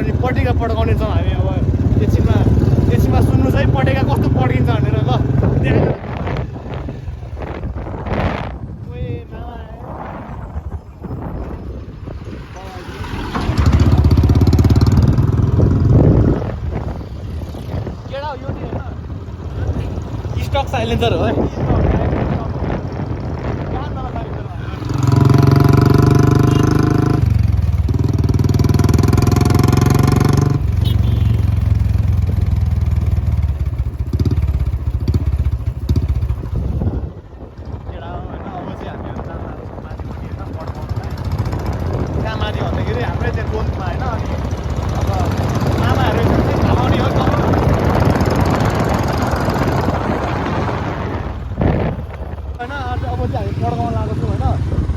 अनि पटेका पड्काउने छौँ हामी अब एकछिनमा सुन्नुहोस् है पटेका कस्तो पड्किन्छ भनेर ल स्टक साइलेन्सर हो है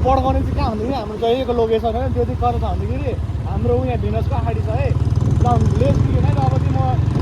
पड्काउने चाहिँ कहाँ भन्दाखेरि हाम्रो चाहिएको लोकेसन हो त्यो चाहिँ कता छ भन्दाखेरि हाम्रो यहाँ भिनसको अगाडि छ है ल लेस पुग्यो है अब चाहिँ म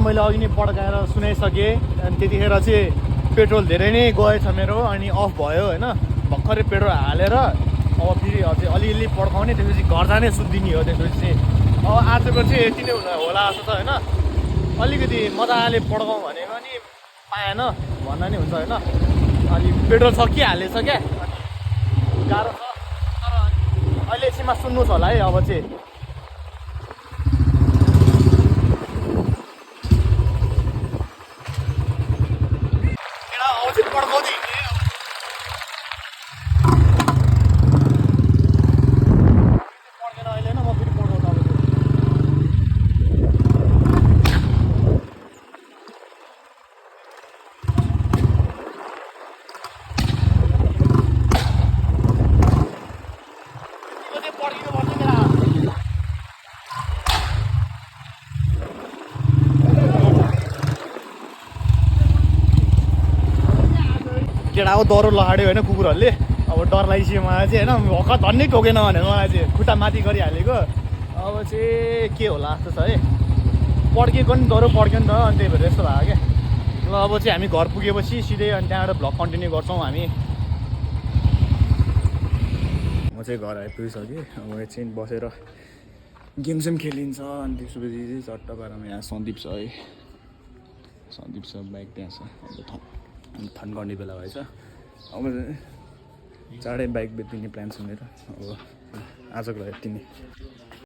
मैले अघि नै पड्काएर सुनाइसकेँ अनि त्यतिखेर चाहिँ पेट्रोल धेरै नै गएछ मेरो अनि अफ भयो होइन भर्खरै पेट्रोल हालेर अब फेरि अझै अलिअलि पड्काउने त्यसपछि घर जाने सुत्दिने हो त्यसपछि चाहिँ अब आजको चाहिँ यति नै होला जस्तो छ होइन अलिकति मजाले पड्काउँ भनेको नि पाएन भन्दा नि हुन्छ होइन अनि पेट्रोल सकिहालेछ क्या अनि गाह्रो छ तर अहिले एकछिनमा सुन्नुहोस् होला है अब चाहिँ पड्काउँदै पड्केर अहिले होइन म फेरि पड्काउँछु अब पड्किनु पर्छ केटा अब दह्रो लहाड्यो होइन कुकुरहरूले अब डर लागिसक्यो मलाई चाहिँ होइन भर्खर धन्नै ठोकेन भनेर मलाई चाहिँ खुट्टा माथि गरिहालेको अब चाहिँ के होला जस्तो छ है पड्केको नि दह्रो पड्क्यो नि त अनि त्यही भएर यस्तो भयो क्या ल अब चाहिँ हामी घर पुगेपछि सिधै अनि त्यहाँबाट भ्लग कन्टिन्यू गर्छौँ हामी म चाहिँ घर आइपुगिसकेँ अब एकछिन बसेर गेमसेम खेलिन्छ अनि त्यसपछि चाहिँ चट्ट पारामा यहाँ सन्दीप छ है सन्दीप छ बाइक त्यहाँ छ अब थन्काउने बेला भएछ अब चाँडै बाइक बेचिदिने प्लान छ मेरो अब आजको लागि यति नै